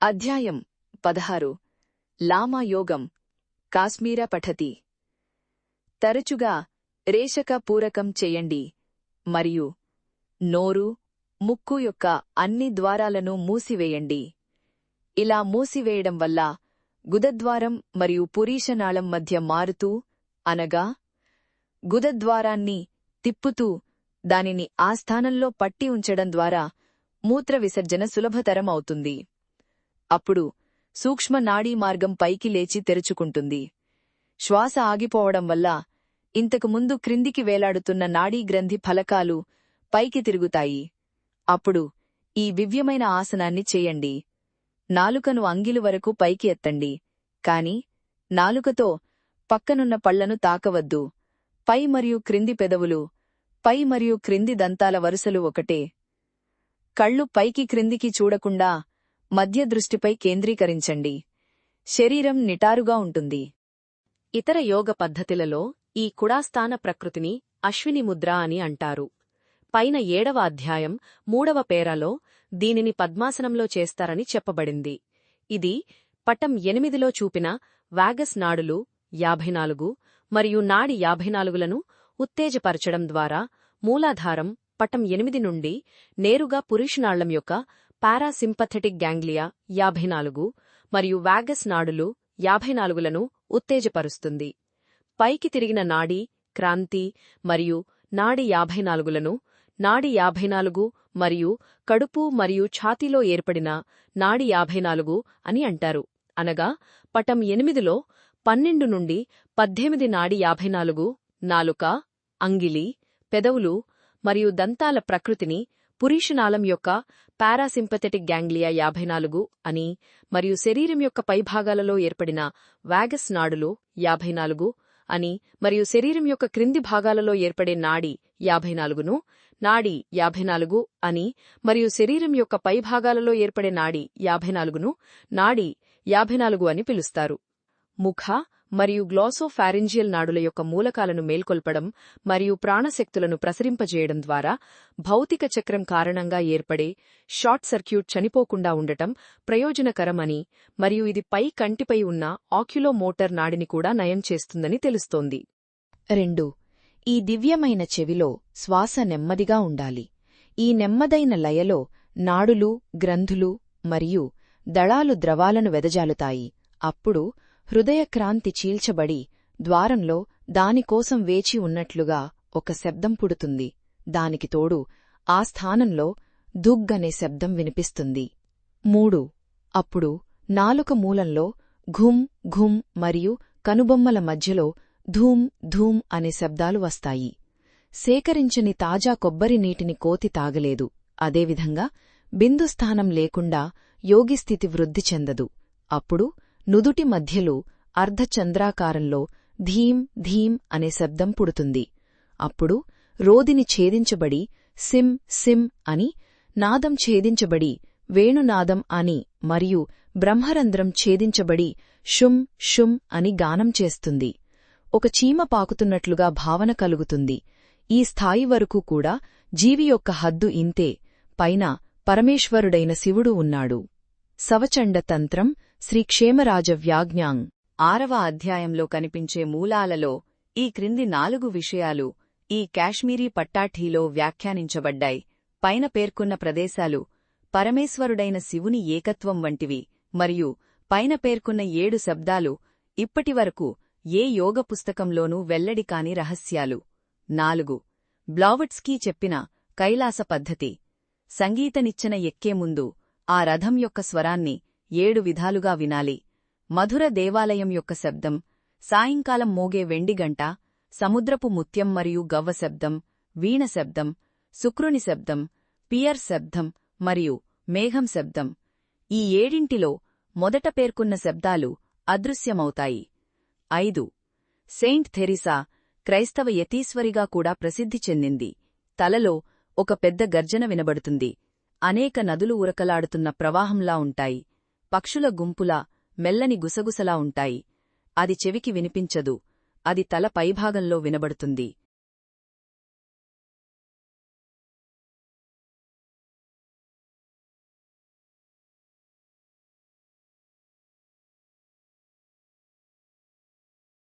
అధ్యాయం 16 లామా యోగం కాశ్మీర పఠతి. తరచుగా రేషక పూరకం చెయ్యండి మరియు నోరు, ముక్కు యొక్క అన్ని ద్వారాలను మూసివేయండి. ఇలా మూసివేయడం వల్ల గుదద్వారం మరియు పురీషనాళం మధ్య మారుతూ అనగా గుదద్వారాన్ని తిప్పుతూ దానిని ఆ స్థానంలో పట్టి ఉంచడం ద్వారా మూత్ర విసర్జన సులభతరం అవుతుంది. అప్పుడు సూక్ష్మ నాడీ మార్గం పైకి లేచి తెరుచుకుంటుంది. శ్వాస ఆగిపోవడం వల్ల ఇంతకు ముందు క్రిందికి వేలాడుతున్న నాడీ గ్రంథి ఫలకాలు పైకి తిరుగుతాయి. అప్పుడు ఈ దివ్యమైన ఆసనాన్ని చేయండి. నాలుకను అంగిలు వరకు పైకి ఎత్తండి, కాని నాలుకతో పక్కనున్న పళ్లను తాకవద్దు. పై మరియు క్రింది పెదవులు, పై మరియు క్రింది దంతాల వరుసలు ఒకటే. కళ్ళు పైకి క్రిందికి చూడకుండా మధ్య దృష్టిపై కేంద్రీకరించండి. శరీరం నిటారుగా ఉంటుంది. ఇతర యోగ పద్ధతులలో ఈ కుడాస్థాన ప్రకృతిని అశ్విని ముద్ర అని అంటారు. పైన 7వ అధ్యాయం 3వ పేరాలో దీనిని పద్మాసనంలో చేస్తారని చెప్పబడింది. ఇది పటం 8లో చూపిన వాగస్ నాడులు 54 మరియు నాడి 54లను ఉత్తేజపరచడం ద్వారా మూలాధారం పటం 8 నుండి నేరుగా పురీషనాళం యొక్క పారాసింపథెటిక్ గ్యాంగ్లియా 54 మరియు వాగస్ నాడులు 54లను ఉత్తేజపరుస్తుంది. పైకి తిరిగిన నాడీ క్రాంతి మరియు నాడి 54లను నాడి 54 మరియు కడుపు మరియు ఛాతీలో ఏర్పడిన నాడి 54 అని అంటారు. అనగా పటం 8లో 12 నుండి 18 నాడి 54 నాలుక, అంగిలి, పెదవులు మరియు దంతాల ప్రకృతిని పురీషనాళం యొక్క పారాసింపథెటిక్ గ్యాంగ్లియా 54 అని మరియు శరీరం యొక్క పైభాగాలలో ఏర్పడిన వాగస్ నాడులు 54 అని మరియు శరీరం యొక్క క్రింది భాగాలలో ఏర్పడే నాడి 54ను నాడి 54 అని మరియు శరీరం యొక్క పైభాగాలలో ఏర్పడే నాడి 54ను నాడి 54 అని పిలుస్తారు. ముఖ మరియు గ్లాసోఫారింజియల్ నాడుల యొక్క మూలకాలను మేల్కొల్పడం మరియు ప్రాణశక్తులను ప్రసరింపజేయడం ద్వారా భౌతిక చక్రం కారణంగా ఏర్పడే షార్ట్ సర్క్యూట్ చనిపోకుండా ఉండటం ప్రయోజనకరమని మరియు ఇది పై కంటిపై ఉన్న ఆక్యులోమోటర్ నాడిని కూడా నయం చేస్తుందని తెలుస్తోంది. 2. ఈ దివ్యమైన చెవిలో శ్వాస నెమ్మదిగా ఉండాలి. ఈ నెమ్మదైన లయలో నాడులు, గ్రంథులు మరియు దళాలు ద్రవాలను వెదజాలుతాయి. అప్పుడు హృదయక్రాంతి చీల్చబడి ద్వారంలో దానికోసం వేచి ఉన్నట్లుగా ఒక శబ్దం పుడుతుంది. దానికి తోడు ఆ స్థానంలో దుగ్ అనే శబ్దం వినిపిస్తుంది. 3. అప్పుడు నాలుక మూలంలో ఘుం ఘుం మరియు కనుబొమ్మల మధ్యలో ధూమ్ ధూమ్ అనే శబ్దాలు వస్తాయి. సేకరించని తాజా కొబ్బరి నీటిని కోతి తాగలేదు. అదేవిధంగా బిందుస్థానం లేకుండా యోగిస్థితి వృద్ధి చెందదు. అప్పుడు నుదుటి మధ్యలో అర్ధచంద్రాకారంలో ధీం ధీం అనే శబ్దం పుడుతుంది. అప్పుడు రోదిని ఛేదించబడి సిం సిం అని, నాదం ఛేదించబడి వేణునాదం అని మరియు బ్రహ్మరంధ్రం ఛేదించబడి షుం షుం అని గానం చేస్తుంది. ఒక చీమ పాకుతున్నట్లుగా భావన కలుగుతుంది. ఈ స్థాయి వరకు కూడా జీవి యొక్క హద్దు ఇంతే. పైన పరమేశ్వరుడైన శివుడు ఉన్నాడు. సవచండ తంత్రం శ్రీక్షేమరాజ వ్యాజ్ఞాంగ్ 6వ అధ్యాయంలో కనిపించే మూలాలలో ఈ క్రింది 4 విషయాలు ఈ కాశ్మీరీ పట్టాఠీలో వ్యాఖ్యానించబడ్డాయి. పైన పేర్కొన్న ప్రదేశాలు పరమేశ్వరుడైన శివుని ఏకత్వం వంటివి మరియు పైన పేర్కొన్న 7 శబ్దాలు ఇప్పటివరకు ఏ యోగ పుస్తకంలోనూ వెల్లడికాని రహస్యాలు. 4. బ్లావట్స్కీ చెప్పిన కైలాస పద్ధతి. సంగీతనిచ్చెన ఎక్కే ముందు ఆ రథం యొక్క స్వరాన్ని 7 విధాలుగా వినాలి. మధుర దేవాలయం యొక్క శబ్దం, సాయంకాలం మోగే వెండిగంట, సముద్రపు ముత్యం మరియు గవ్వ శబ్దం, వీణ శబ్దం, శుక్రుని శబ్దం, పియర్ శబ్దం మరియు మేఘం శబ్దం. ఈ 7 మొదట పేర్కొన్న శబ్దాలు అదృశ్యమవుతాయి. 5. సెయింట్ థెరిసా క్రైస్తవ యతీశ్వరిగా కూడా ప్రసిద్ధి చెందింది. తలలో ఒక పెద్ద గర్జన వినబడుతుంది. అనేక నదులు ఉరకలాడుతున్న ప్రవాహంలా ఉంటాయి. పక్షుల గుంపులా మెల్లని గుసగుసలా ఉంటాయి. అది చెవికి వినిపించదు, అది తల పైభాగంలో వినబడుతుంది.